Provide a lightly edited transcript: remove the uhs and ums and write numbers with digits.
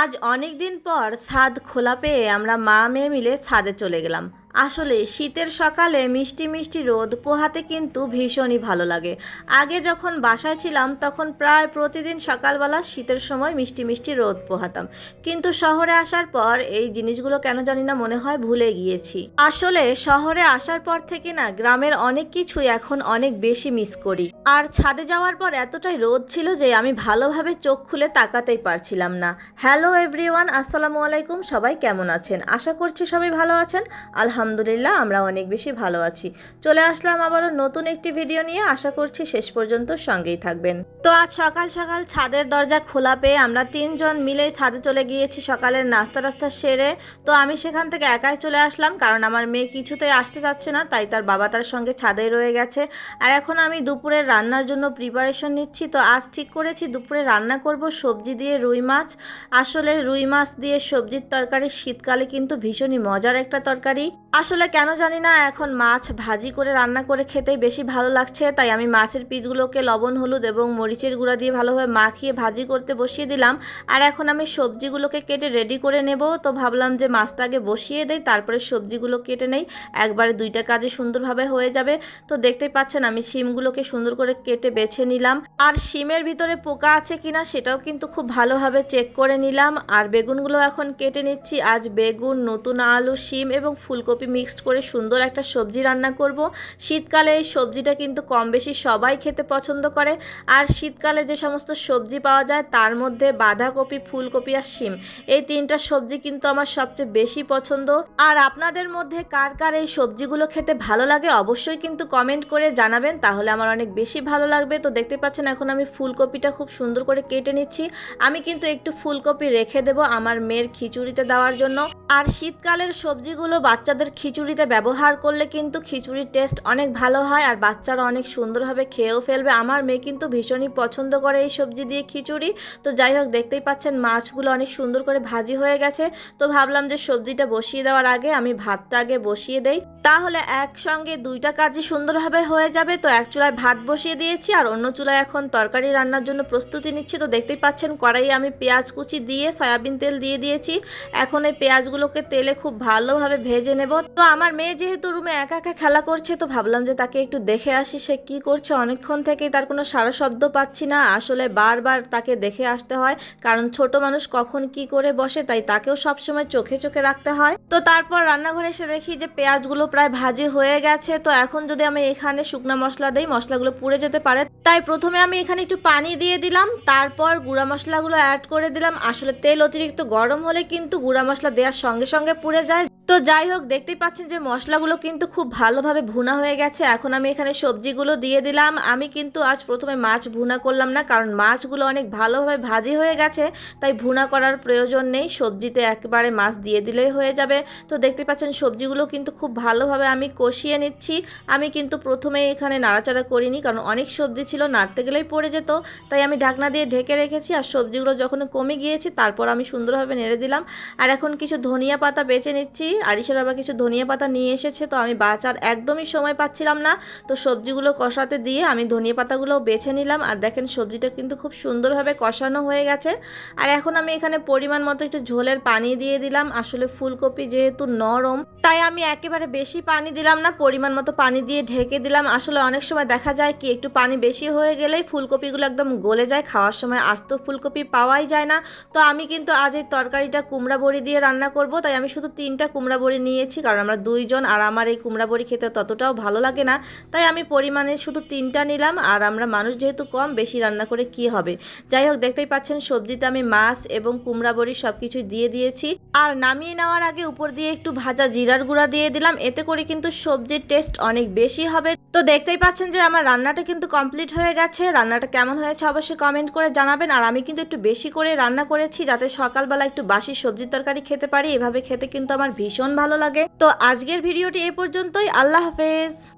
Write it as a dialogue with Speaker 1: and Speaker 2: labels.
Speaker 1: আজ অনেক দিন পর ছাদ খোলা পেয়ে আমরা মা মেয়ে মিলে ছাদে চলে গেলাম। আসলে শীতের সকালে মিষ্টি মিষ্টি রোদ পোহাতে কিন্তু ভীষণই ভালো লাগে। আগে যখন বাসায় ছিলাম তখন প্রায় প্রতিদিন সকালবেলা শীতের সময় মিষ্টি মিষ্টি রোদ পোহাতাম, কিন্তু শহরে আসার পর এই জিনিসগুলো কেন জানি না মনে হয় ভুলে গিয়েছি। আসলে শহরে আসার পর থেকে না গ্রামের অনেক কিছুই এখন অনেক বেশি মিস করি। আর ছাদে যাওয়ার পর এতটাই রোদ ছিল যে আমি ভালোভাবে চোখ খুলে তাকাতেই পারছিলাম না। হ্যালো এভরিওয়ান, আসসালামু আলাইকুম। সবাই কেমন আছেন? আশা করছি সবাই ভালো আছেন। আলহামদুলিল্লাহ আমরা অনেক বেশি ভালো আছি। চলে আসলাম আবারও নতুন একটি ভিডিও নিয়ে। আশা করছি শেষ পর্যন্ত সঙ্গেই থাকবেন। তো আজ সকাল সকাল ছাদের দরজা খোলা পেয়ে আমরা তিনজন মিলেই ছাদে চলে গিয়েছি সকালের নাস্তা সেরে। তো আমি সেখান থেকে একাই চলে আসলাম, কারণ আমার মেয়ে কিছুতেই আসতে চাচ্ছে না, তাই তার বাবা তার সঙ্গে ছাদেই রয়ে গেছে। আর এখন আমি দুপুরের রান্নার জন্য প্রিপারেশন নিচ্ছি। তো আজ ঠিক করেছি দুপুরে রান্না করব সবজি দিয়ে রুই মাছ। আসলে রুই মাছ দিয়ে সবজির তরকারি শীতকালে কিন্তু ভীষণই মজার একটা তরকারি। আসলে কেন জানি না এখন মাছ ভাজি করে রান্না করে খেতেই বেশি ভালো লাগছে, তাই আমি মাছের পিসগুলোকে লবণ হলুদ এবং মরিচের গুঁড়া দিয়ে ভালোভাবে মাখিয়ে ভাজি করতে বসিয়ে দিলাম। আর এখন আমি সবজিগুলোকে কেটে রেডি করে নেব। তো ভাবলাম যে মাছটা আগে বসিয়ে দেই, তারপরে সবজিগুলো কেটে নেই, একবারে দুইটা কাজে সুন্দরভাবে হয়ে যাবে। তো দেখতেই পাচ্ছেন আমি শিমগুলোকে সুন্দর করে কেটে বেছে নিলাম। আর শিমের ভিতরে পোকা আছে কিনা সেটাও কিন্তু খুব ভালোভাবে চেক করে নিলাম। আর বেগুনগুলো এখন কেটে নিচ্ছি। আজ বেগুন, নতুন আলু, শিম এবং ফুলকপি মিক্সড করে সুন্দর একটা সবজি রান্না করব। শীতকালে এই সবজিটা কিন্তু কম বেশি সবাই খেতে পছন্দ করে। আর শীতকালে যে সমস্ত সবজি পাওয়া যায় তার মধ্যে বাঁধাকপি, ফুলকপি আর শিম, এই তিনটা সবজি কিন্তু আমার সবচেয়ে বেশি পছন্দ। আর আপনাদের মধ্যে কার কার এই সবজিগুলো খেতে ভালো লাগে অবশ্যই কিন্তু কমেন্ট করে জানাবেন, তাহলে আমার অনেক বেশি ভালো লাগবে। তো দেখতে পাচ্ছেন এখন আমি ফুলকপিটা খুব সুন্দর করে কেটে নিচ্ছি। আমি কিন্তু একটু ফুলকপি রেখে দেব আমার মেয়ের খিচুড়িতে দেওয়ার জন্য। আর শীতকালের সবজিগুলো বাচ্চাদের খিচুড়িতে ব্যবহার করলে কিন্তু খিচুড়ির টেস্ট অনেক ভালো হয়, আর বাচ্চারা অনেক সুন্দরভাবে খেয়েও ফেলবে। আমার মেয়ে কিন্তু ভীষণই পছন্দ করে এই সবজি দিয়ে খিচুড়ি। তো যাই হোক, দেখতেই পাচ্ছেন মাছগুলো অনেক সুন্দর করে ভাজি হয়ে গেছে। তো ভাবলাম যে সবজিটা বসিয়ে দেওয়ার আগে আমি ভাতটা আগে বসিয়ে দেই, তাহলে একসঙ্গে দুইটা কাজই সুন্দরভাবে হয়ে যাবে। তো এক চুলায় ভাত বসিয়ে দিয়েছি আর অন্য চুলায় এখন তরকারি রান্নার জন্য প্রস্তুতি নিচ্ছি। তো দেখতেই পাচ্ছেন কড়াইয়ে আমি পেঁয়াজ কুচি দিয়ে সয়াবিন তেল দিয়ে দিয়েছি। এখন এই পেঁয়াজগুলোকে তেলে খুব ভালোভাবে ভেজে নেব। তো আমার মেয়ে যেহেতু রুমে একা একা খেলা করছে, তো ভাবলাম যে তাকে একটু দেখে আসি সে কি করছে। অনেকক্ষণ থেকেই তার কোনো সারা শব্দ পাচ্ছি না। আসলে বারবার তাকে দেখে আসতে হয়, কারণ ছোট মানুষ কখন কি করে বসে, তাই তাকেও সবসময় চোখে চোখে রাখতে হয়। তো তারপর রান্নাঘরে এসে দেখি যে পেঁয়াজগুলো প্রায় ভাজি হয়ে গেছে। তো এখন যদি আমি এখানে শুকনা মশলা দিই মশলাগুলো পুড়ে যেতে পারে, তাই প্রথমে আমি এখানে একটু পানি দিয়ে দিলাম, তারপর গুঁড়া মশলাগুলো অ্যাড করে দিলাম। আসলে তেল অতিরিক্ত গরম হলে কিন্তু গুঁড়া মশলা দেওয়ার সঙ্গে সঙ্গে পুড়ে যায়। তো যাই হোক, দেখতেই পাচ্ছেন যে মশলাগুলো কিন্তু খুব ভালোভাবে ভুনা হয়ে গেছে। এখন আমি এখানে সবজিগুলো দিয়ে দিলাম। আমি কিন্তু আজ প্রথমে মাছ ভুনা করলাম না, কারণ মাছগুলো অনেক ভালোভাবে ভাজি হয়ে গেছে, তাই ভুনা করার প্রয়োজন নেই। সবজিতে একবারে মাছ দিয়ে দিলেই হয়ে যাবে। তো দেখতে পাচ্ছেন সবজিগুলো কিন্তু খুব ভালোভাবে আমি কষিয়ে নিচ্ছি। আমি কিন্তু প্রথমে এখানে নাড়াচাড়া করিনি, কারণ অনেক সবজি ছিল, নাড়তে গেলেই পড়ে যেত, তাই আমি ঢাকনা দিয়ে ঢেকে রেখেছি। আর সবজিগুলো যখন কমে গিয়েছে তারপর আমি সুন্দরভাবে নেড়ে দিলাম। আর এখন কিছু ধনিয়া পাতা বেছে নিচ্ছি। আরিশের বাবা কিছু ধনিয়া পাতা নিয়ে এসেছে, তো আমি বাঁচার একদমই সময় পাচ্ছিলাম না। তো সবজিগুলো কষাতে দিয়ে আমি ধনিয়া পাতাগুলো বেছে নিলাম। আর দেখেন সবজিটা কিন্তু খুব সুন্দরভাবে কষানো হয়ে গেছে। আর এখন আমি এখানে পরিমাণ মতো একটু ঝোলের পানি দিয়ে দিলাম। আসলে ফুলকপি যেহেতু নরম, তাই আমি একেবারে বেশি পানি দিলাম না, পরিমাণ মতো পানি দিয়ে ঢেকে দিলাম। আসলে অনেক সময় দেখা যায় কি একটু পানি বেশি হয়ে গেলেই ফুলকপিগুলো একদম গলে যায়, খাওয়ার সময় আস্ত ফুলকপি পাওয়াই যায় না। তো আমি কিন্তু আজ এই তরকারিটা কুমড়া বড়ি দিয়ে রান্না করব, তাই আমি শুধু 3টা কুমড়া বড়ি নিয়েছি, কারণ আমরা 2 জন আর আমার এই কুমড়া বড়ি খেতে ততটাও ভালো লাগে না, তাই আমি পরিমাণে শুধু 3টা নিলাম। আর আমরা মানুষ যেহেতু কম, বেশি রান্না করে কি হবে। যাই হোক, দেখতেই পাচ্ছেন সবজিতে আমি মাছ এবং কুমড়া বড়ি সব কিছু দিয়ে দিয়েছি। আর নামিয়ে নেওয়ার আগে উপর দিয়ে একটু ভাজা জিরার গুঁড়া দিয়ে দিলাম, এতে করে কিন্তু সবজির টেস্ট অনেক বেশি হবে। তো দেখতেই পাচ্ছেন যে আমার রান্নাটা কিন্তু কমপ্লিট হয়ে গেছে। রান্নাটা কেমন হয়েছে অবশ্যই কমেন্ট করে জানাবেন। আর আমি কিন্তু একটু বেশি করে রান্না করেছি, যাতে সকালবেলা একটু বাসি সবজির তরকারি খেতে পারি। এভাবে খেতে কিন্তু আমার ভীষণ ভালো লাগে। তো আজকের ভিডিওটি এ পর্যন্তই। আল্লাহ হাফেজ।